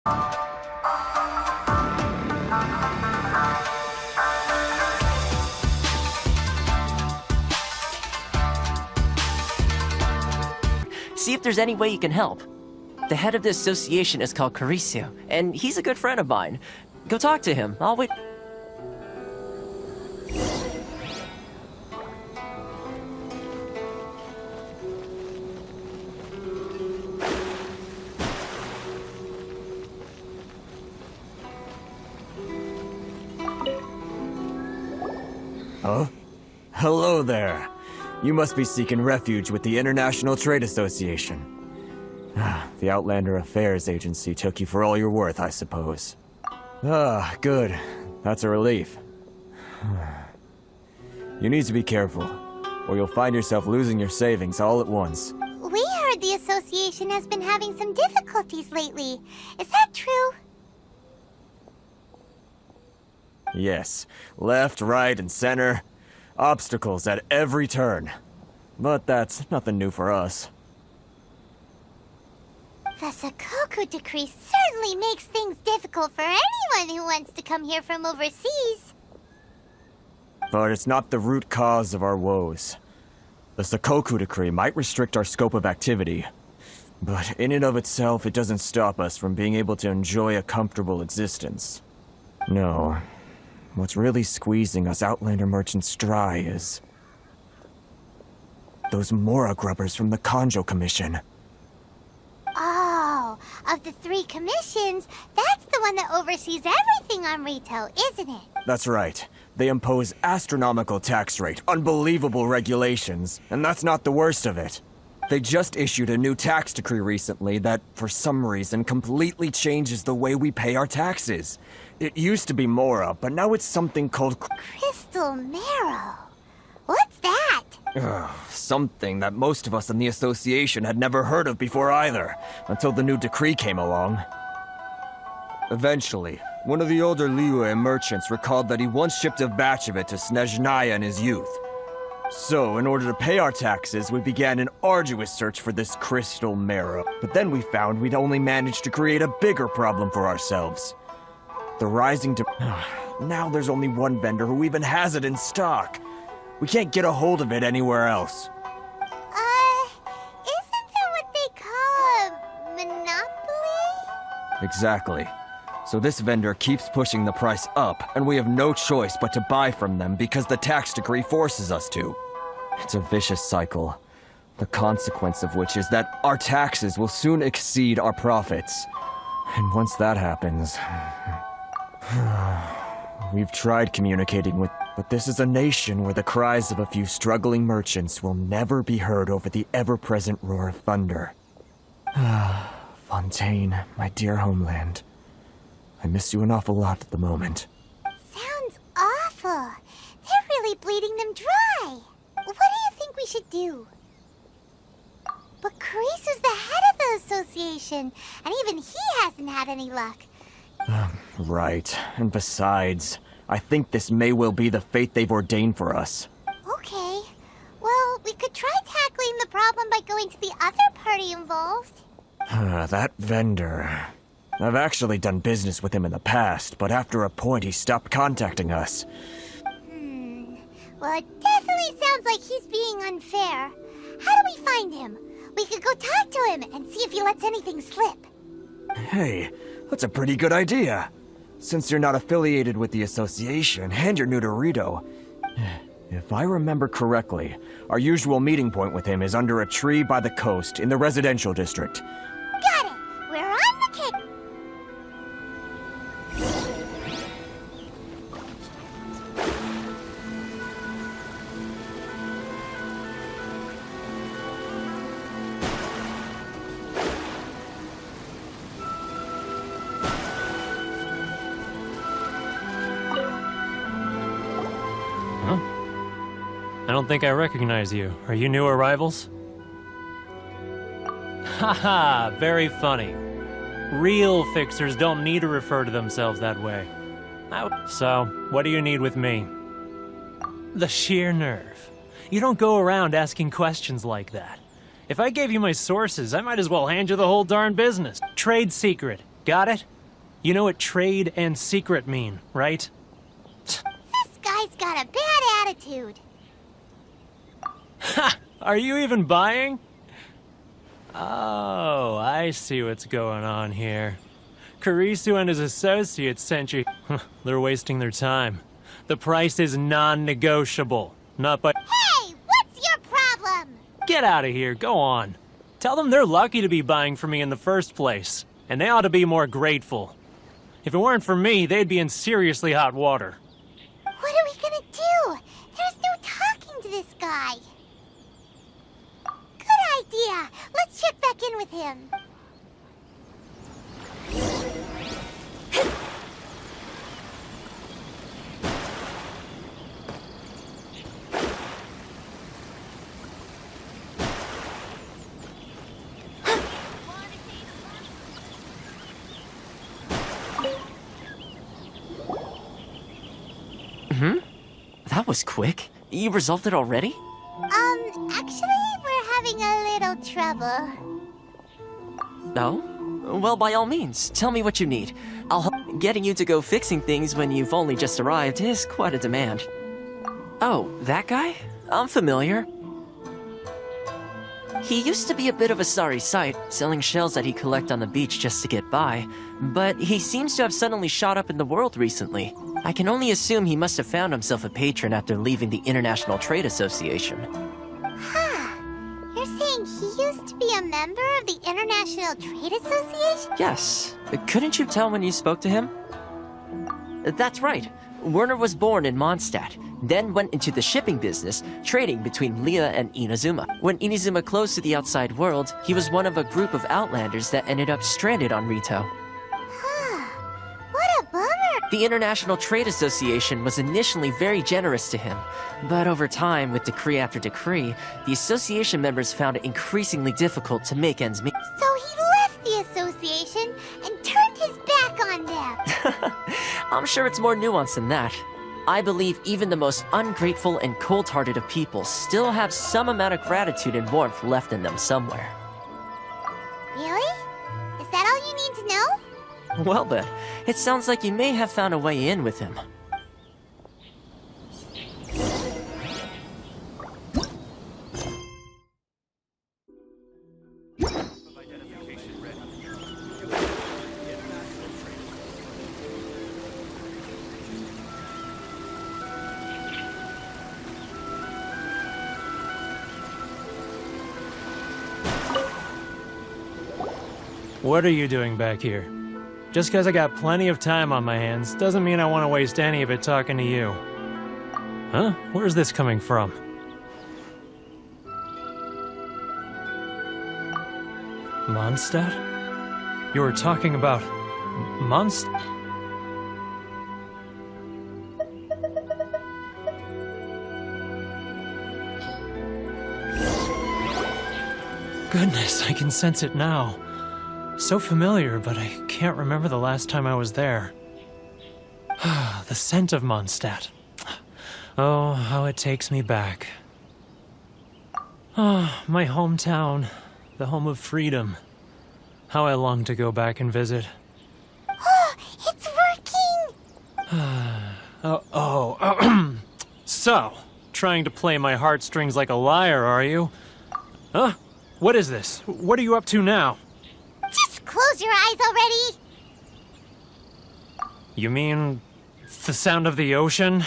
See if there's any way you can help. The head of the association is called Caricio, and he's a good friend of mine. Go talk to him. I'll wait. Huh? Hello there. You must be seeking refuge with the International Trade Association. The Outlander Affairs Agency took you for all you're worth, I suppose. Ah, good. That's a relief. You need to be careful, or you'll find yourself losing your savings all at once. We heard the association has been having some difficulties lately. Is that true? Yes. Left, right, and center. Obstacles at every turn. But that's nothing new for us. The Sakoku decree certainly makes things difficult for anyone who wants to come here from overseas. But it's not the root cause of our woes. The Sakoku decree might restrict our scope of activity, but in and of itself, it doesn't stop us from being able to enjoy a comfortable existence. No. What's really squeezing us Outlander merchants dry is those Mora grubbers from the Kanjo Commission. Oh, of the 3 commissions, that's the one that oversees everything on retail, isn't it? That's right. They impose astronomical tax rate, unbelievable regulations, and that's not the worst of it. They just issued a new tax decree recently that, for some reason, completely changes the way we pay our taxes. It used to be Mora, but now it's something called Crystal Marrow. What's that? Something that most of us in the association had never heard of before either, until the new decree came along. Eventually, one of the older Liyue merchants recalled that he once shipped a batch of it to Snezhnaya in his youth. So, in order to pay our taxes, we began an arduous search for this crystal marrow. But then we found we'd only managed to create a bigger problem for ourselves. The rising demand. Now there's only one vendor who even has it in stock. We can't get a hold of it anywhere else. Isn't that what they call a monopoly? Exactly. So this vendor keeps pushing the price up, and we have no choice but to buy from them because the tax decree forces us to. It's a vicious cycle, the consequence of which is that our taxes will soon exceed our profits. And once that happens... We've tried communicating with... But this is a nation where the cries of a few struggling merchants will never be heard over the ever-present roar of thunder. Fontaine, my dear homeland. I miss you an awful lot at the moment. Sounds awful. They're really bleeding them dry. What do you think we should do? But Carisu's the head of the association, and even he hasn't had any luck. Right. And besides, I think this may well be the fate they've ordained for us. Okay. Well, we could try tackling the problem by going to the other party involved. That vendor... I've actually done business with him in the past, but after a point he stopped contacting us. Well, it definitely sounds like he's being unfair. How do we find him? We could go talk to him and see if he lets anything slip. Hey, that's a pretty good idea. Since you're not affiliated with the association, and you're new to Rito, if I remember correctly, our usual meeting point with him is under a tree by the coast in the residential district. Got it! We're on the case! I don't think I recognize you. Are you new arrivals? Haha, very funny. Real fixers don't need to refer to themselves that way. So, what do you need with me? The sheer nerve. You don't go around asking questions like that. If I gave you my sources, I might as well hand you the whole darn business. Trade secret. Got it? You know what trade and secret mean, right? This guy's got a bad attitude. Ha! Are you even buying? Oh, I see what's going on here. Kurisu and his associates sent you. They're wasting their time. The price is non-negotiable. Not by. Hey, what's your problem? Get out of here. Go on. Tell them they're lucky to be buying from me in the first place, and they ought to be more grateful. If it weren't for me, they'd be in seriously hot water. What are we gonna do? There's no talking to this guy. Good idea. Let's check back in with him. That was quick. You resolved it already? Actually, we're having a little trouble. Oh? Well, by all means, tell me what you need. I'll help. Getting you to go fixing things when you've only just arrived is quite a demand. Oh, that guy? I'm familiar. He used to be a bit of a sorry sight, selling shells that he'd collect on the beach just to get by, but he seems to have suddenly shot up in the world recently. I can only assume he must have found himself a patron after leaving the International Trade Association. Huh. You're saying he used to be a member of the International Trade Association? Yes. Couldn't you tell when you spoke to him? That's right. Werner was born in Mondstadt, then went into the shipping business, trading between Leah and Inazuma. When Inazuma closed to the outside world, he was one of a group of outlanders that ended up stranded on Rito. What a bummer! The International Trade Association was initially very generous to him, but over time, with decree after decree, the association members found it increasingly difficult to make ends meet. So he left the association and turned his back on them. I'm sure it's more nuanced than that. I believe even the most ungrateful and cold-hearted of people still have some amount of gratitude and warmth left in them somewhere. Really? Is that all you need to know? Well then, it sounds like you may have found a way in with him. What are you doing back here? Just because I got plenty of time on my hands doesn't mean I want to waste any of it talking to you. Huh? Where's this coming from? Mondstadt? You were talking about Mondstadt? Goodness, I can sense it now. So familiar, but I can't remember the last time I was there. The scent of Mondstadt. Oh, how it takes me back. Oh, my hometown, the home of freedom. How I long to go back and visit. Oh, it's working! So, trying to play my heartstrings like a liar, are you? Huh? What is this? What are you up to now? Just close your eyes already! You mean the sound of the ocean?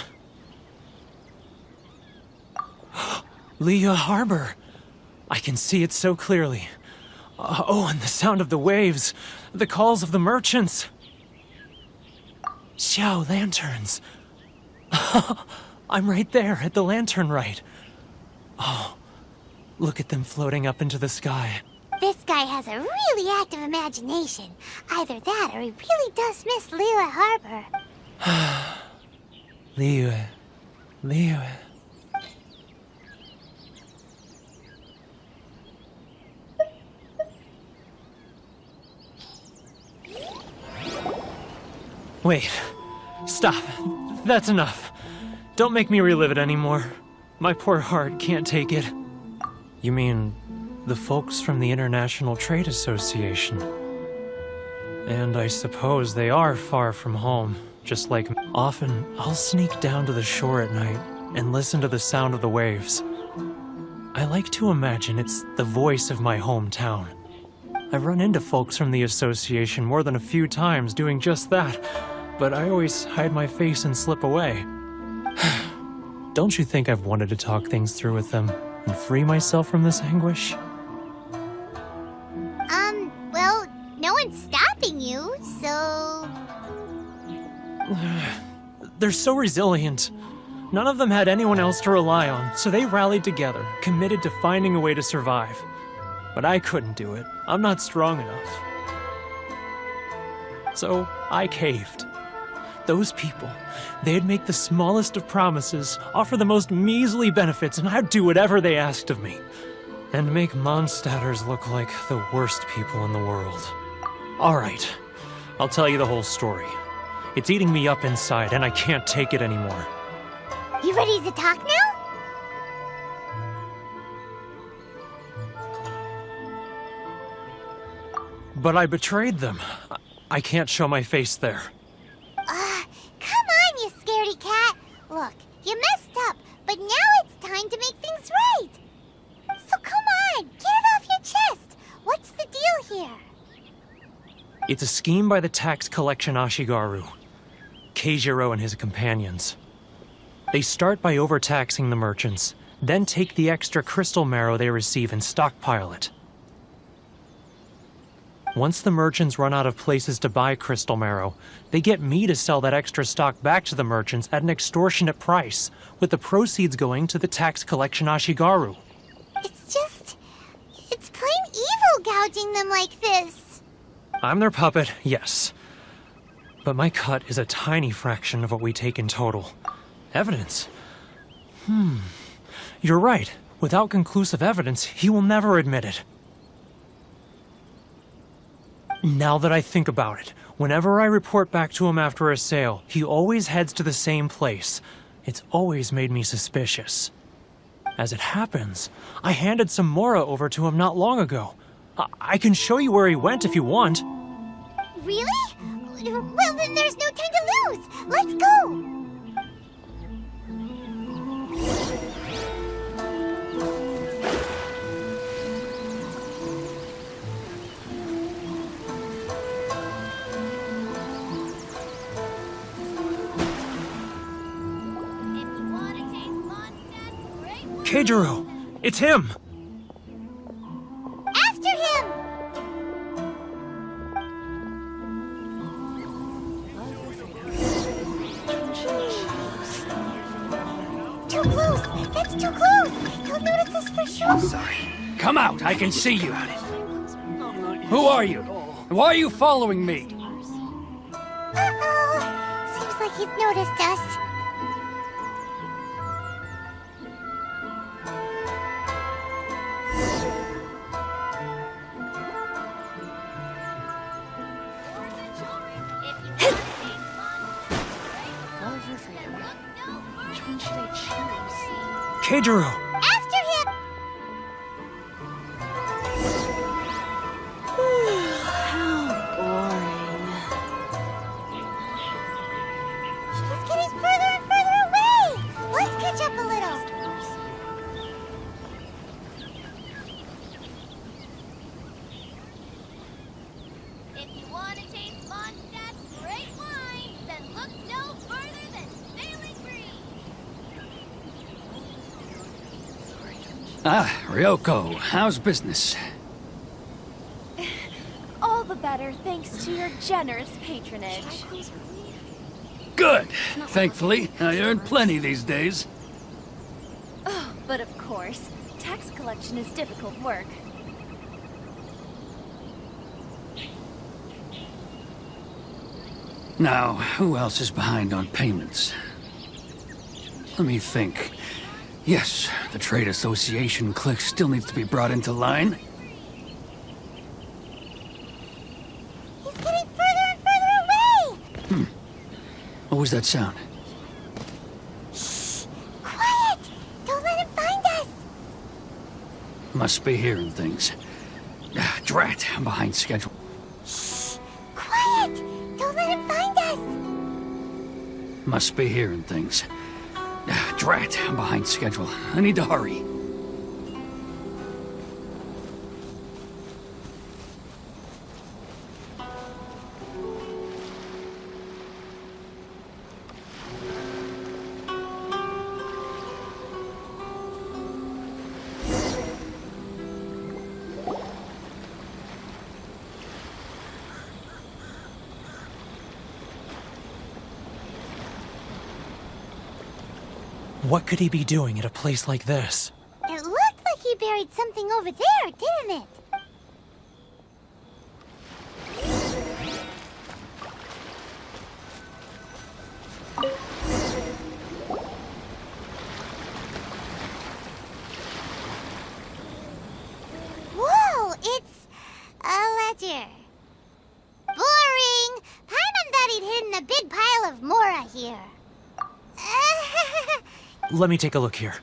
Leah Harbor. I can see it so clearly. Oh, and the sound of the waves. The calls of the merchants. Xiao lanterns. I'm right there at the lantern right. Oh, look at them floating up into the sky. This guy has a really active imagination. Either that or he really does miss Liyue Harbor. Liyue. Wait. Stop. That's enough. Don't make me relive it anymore. My poor heart can't take it. You mean the folks from the International Trade Association? And I suppose they are far from home, just like me. Often, I'll sneak down to the shore at night and listen to the sound of the waves. I like to imagine it's the voice of my hometown. I've run into folks from the association more than a few times doing just that, but I always hide my face and slip away. Don't you think I've wanted to talk things through with them and free myself from this anguish? Well, no one's stopping you, so... They're so resilient. None of them had anyone else to rely on, so they rallied together, committed to finding a way to survive. But I couldn't do it. I'm not strong enough. So I caved. Those people, they'd make the smallest of promises, offer the most measly benefits, and I'd do whatever they asked of me. And make Mondstadters look like the worst people in the world. All right, I'll tell you the whole story. It's eating me up inside, and I can't take it anymore. You ready to talk now? But I betrayed them. I can't show my face there. Come on, you scaredy cat. Look, you messed up, but now it's time to make things right. So come on, get it off your chest. What's the deal here? It's a scheme by the tax collection Ashigaru, Keijiro and his companions. They start by overtaxing the merchants, then take the extra crystal marrow they receive and stockpile it. Once the merchants run out of places to buy crystal marrow, they get me to sell that extra stock back to the merchants at an extortionate price, with the proceeds going to the tax collection Ashigaru. It's plain evil gouging them like this. I'm their puppet, yes. But my cut is a tiny fraction of what we take in total. Evidence? You're right. Without conclusive evidence, he will never admit it. Now that I think about it, whenever I report back to him after a sale, he always heads to the same place. It's always made me suspicious. As it happens, I handed some Mora over to him not long ago. I can show you where he went if you want. Really? Well, then there's no time to lose. Let's go. Keijiro! It's him! After him! Too close! That's too close! He'll notice us for sure! Sorry. Come out, I can see you. Who are you? Why are you following me? Uh-oh! Seems like he's noticed us. Keijiro! After him! How boring. He's getting further and further away! Let's catch up a little. If you want to taste Mondstadt's great wines, then look no further than Sailing Green. Ah, Ryoko, how's business? All the better thanks to your generous patronage. Good. Thankfully, I earn plenty these days. Oh, but of course, tax collection is difficult work. Now, who else is behind on payments? Let me think. Yes, the trade association clique still needs to be brought into line. He's getting further and further away! What was that sound? Shh! Quiet! Don't let him find us! Must be hearing things. Ah, drat, I'm behind schedule. Shh! Quiet! Must be hearing things. Drat, I'm behind schedule. I need to hurry. What could he be doing at a place like this? It looked like he buried something over there, didn't it? Whoa, it's a ledger. Boring! Paimon thought he'd hidden a big pile of Mora here. Let me take a look here.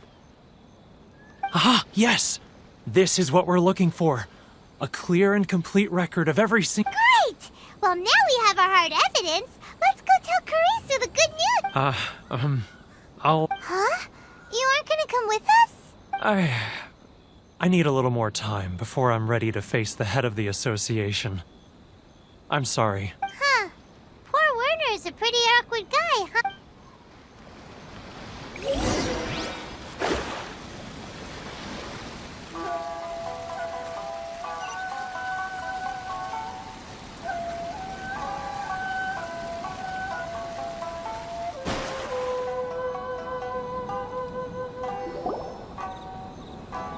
Aha, yes! This is what we're looking for. A clear and complete record of every single... Great! Well, now we have our hard evidence. Let's go tell Karisu the good news. I'll... Huh? You aren't gonna come with us? I need a little more time before I'm ready to face the head of the association. I'm sorry. Huh. Poor Werner's a pretty awkward guy, huh?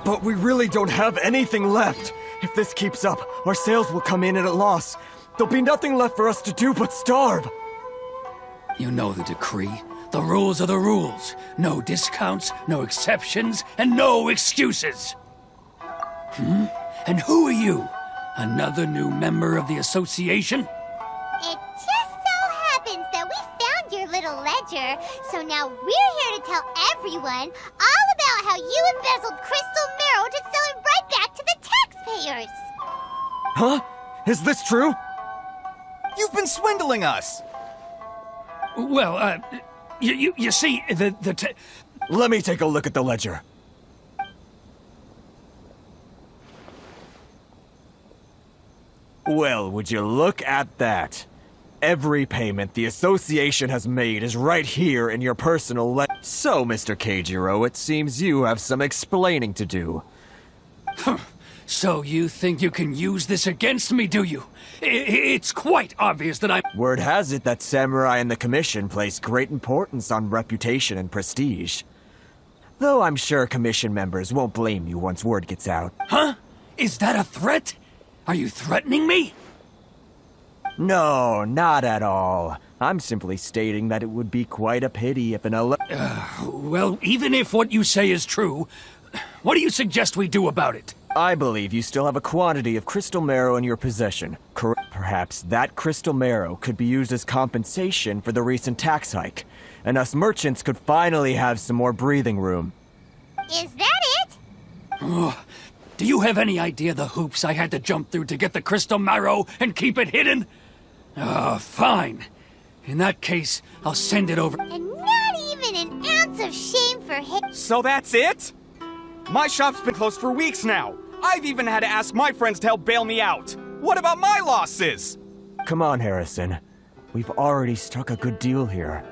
But we really don't have anything left. If this keeps up, our sales will come in at a loss. There'll be nothing left for us to do but starve. You know the decree. The rules are the rules. No discounts, no exceptions, and no excuses. And who are you? Another new member of the association? It just so happens that we found your little ledger, so now we're here to tell everyone all about how you embezzled crystal marrow to sell it right back to the taxpayers. Huh? Is this true? You've been swindling us! Well, you see, Let me take a look at the ledger. Well, would you look at that? Every payment the association has made is right here in your personal So, Mr. Keijiro, it seems you have some explaining to do. So you think you can use this against me, do you? It's quite obvious that I'm... Word has it that Samurai and the Commission place great importance on reputation and prestige. Though I'm sure Commission members won't blame you once word gets out. Huh? Is that a threat? Are you threatening me? No, not at all. I'm simply stating that it would be quite a pity if an Well, even if what you say is true, what do you suggest we do about it? I believe you still have a quantity of crystal marrow in your possession. Perhaps that crystal marrow could be used as compensation for the recent tax hike, and us merchants could finally have some more breathing room. Is that it? Do you have any idea the hoops I had to jump through to get the crystal marrow and keep it hidden? Fine. In that case, I'll send it over. And not even an ounce of shame for him. So that's it? My shop's been closed for weeks now. I've even had to ask my friends to help bail me out. What about my losses? Come on, Harrison. We've already struck a good deal here.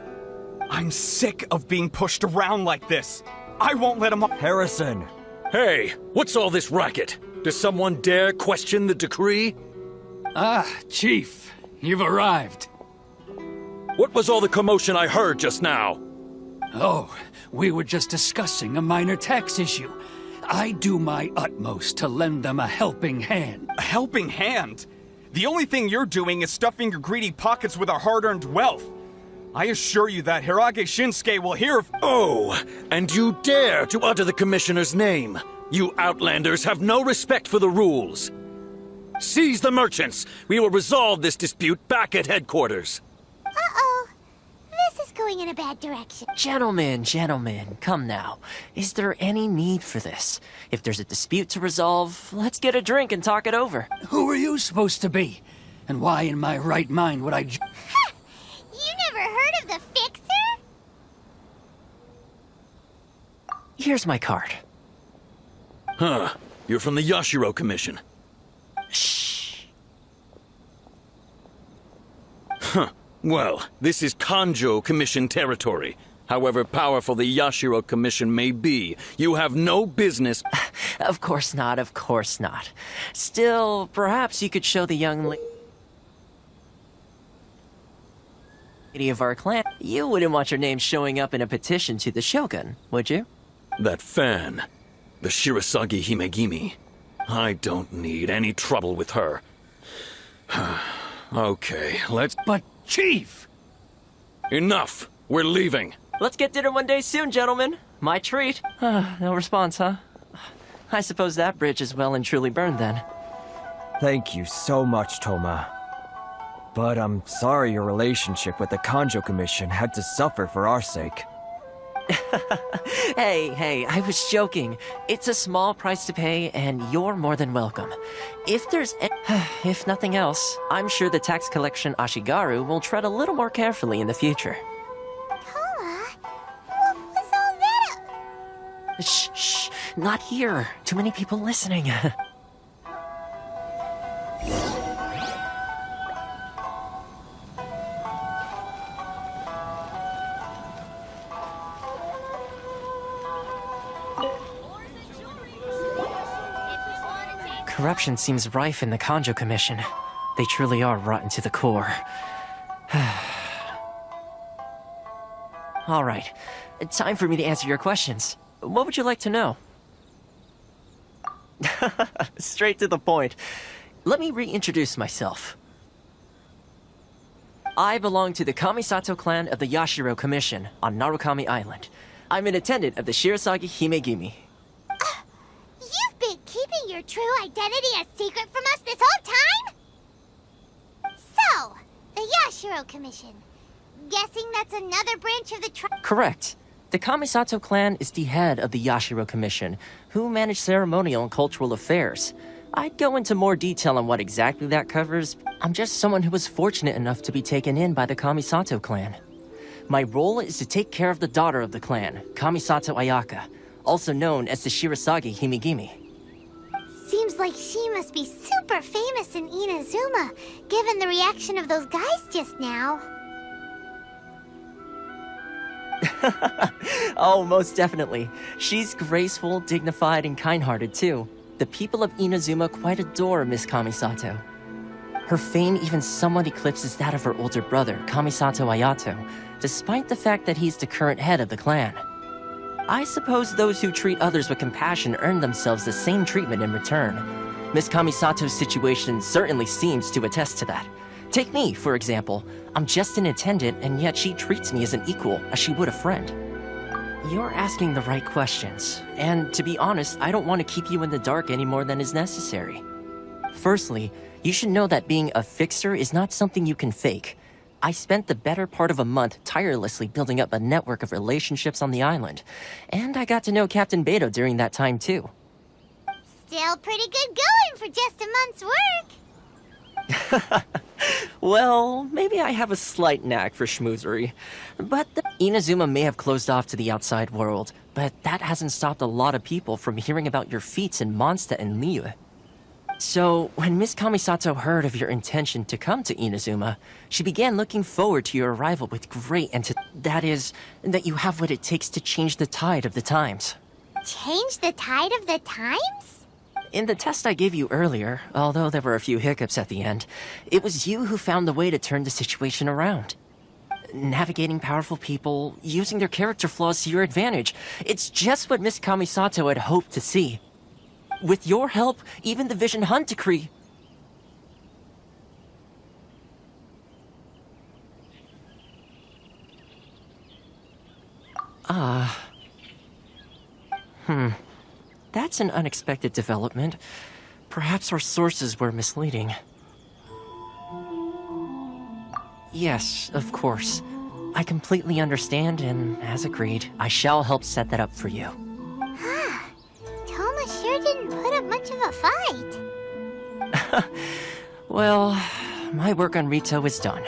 I'm sick of being pushed around like this. I won't let him... Harrison! Hey, what's all this racket? Does someone dare question the decree? Chief, you've arrived. What was all the commotion I heard just now? Oh, we were just discussing a minor tax issue. I do my utmost to lend them a helping hand. A helping hand? The only thing you're doing is stuffing your greedy pockets with our hard-earned wealth. I assure you that Hirage Shinsuke will hear of... Oh, and you dare to utter the Commissioner's name. You Outlanders have no respect for the rules. Seize the merchants. We will resolve this dispute back at headquarters. Uh-oh. This is going in a bad direction. Gentlemen, come now. Is there any need for this? If there's a dispute to resolve, let's get a drink and talk it over. Who are you supposed to be? And why in my right mind would I... You never heard of the Fixer? Here's my card. Huh. You're from the Yashiro Commission. Shh. Huh. Well, this is Kanjo Commission territory. However powerful the Yashiro Commission may be, you have no business... Of course not, of course not. Still, perhaps you could show the young lady of our clan. You wouldn't want your name showing up in a petition to the Shogun, would you? That fan, the Shirasagi Himegimi. I don't need any trouble with her. Okay, let's... But, Chief! Enough! We're leaving! Let's get dinner one day soon, gentlemen. My treat. No response, huh? I suppose that bridge is well and truly burned then. Thank you so much, Toma. But I'm sorry your relationship with the Kanjo Commission had to suffer for our sake. Hey, I was joking. It's a small price to pay, and you're more than welcome. If nothing else, I'm sure the tax collection Ashigaru will tread a little more carefully in the future. Toma, what was all that? Shh, not here. Too many people listening. Corruption seems rife in the Kanjo Commission. They truly are rotten to the core. All right, time for me to answer your questions. What would you like to know? Straight to the point. Let me reintroduce myself. I belong to the Kamisato clan of the Yashiro Commission on Narukami Island. I'm an attendant of the Shirasagi Himegimi. You've been keeping your true identity a secret from us this whole time? So, the Yashiro Commission. Guessing that's another branch of the Correct. The Kamisato clan is the head of the Yashiro Commission, who manage ceremonial and cultural affairs. I'd go into more detail on what exactly that covers. I'm just someone who was fortunate enough to be taken in by the Kamisato clan. My role is to take care of the daughter of the clan, Kamisato Ayaka, also known as the Shirasagi Himegimi. Seems like she must be super famous in Inazuma, given the reaction of those guys just now. Oh, most definitely. She's graceful, dignified, and kind-hearted too. The people of Inazuma quite adore Miss Kamisato. Her fame even somewhat eclipses that of her older brother, Kamisato Ayato, despite the fact that he's the current head of the clan. I suppose those who treat others with compassion earn themselves the same treatment in return. Miss Kamisato's situation certainly seems to attest to that. Take me, for example. I'm just an attendant, and yet she treats me as an equal, as she would a friend. You're asking the right questions, and to be honest, I don't want to keep you in the dark any more than is necessary. Firstly, you should know that being a fixer is not something you can fake. I spent the better part of a month tirelessly building up a network of relationships on the island, and I got to know Captain Beto during that time too. Still pretty good going for just a month's work. Well, maybe I have a slight knack for schmoozery. But Inazuma may have closed off to the outside world, but that hasn't stopped a lot of people from hearing about your feats in Mondstadt and Liyue. So, when Miss Kamisato heard of your intention to come to Inazuma, she began looking forward to your arrival with great that is, that you have what it takes to change the tide of the times. Change the tide of the times? In the test I gave you earlier, although there were a few hiccups at the end, it was you who found the way to turn the situation around. Navigating powerful people, using their character flaws to your advantage. It's just what Miss Kamisato had hoped to see. With your help, even the Vision Hunt decree... That's an unexpected development. Perhaps our sources were misleading. Yes, of course. I completely understand, and as agreed, I shall help set that up for you. Toma sure didn't put up much of a fight. Well, my work on Rito is done.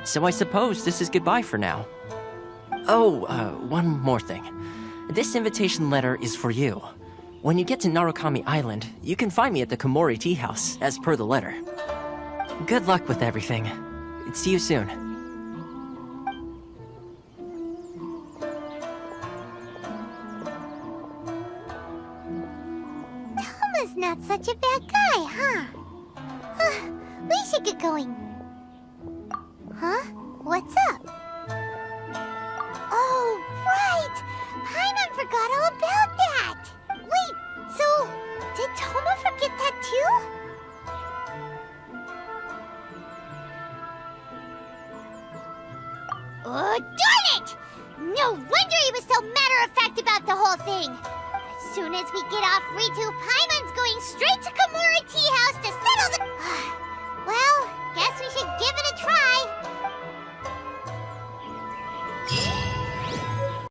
So I suppose this is goodbye for now. Oh, one more thing. this invitation letter is for you. When you get to Narukami Island, you can find me at the Komori Tea House, as per the letter. Good luck with everything. See you soon. Toma's not such a bad guy, huh? We should get going. Huh? What's up? Oh, right! Paimon forgot all about that! Wait, so did Toma forget that too? Oh, darn it! No wonder he was so matter-of-fact about the whole thing! As soon as we get off Ritu, Paimon's going straight to Komori Tea House to settle the... Well, guess we should give it a try.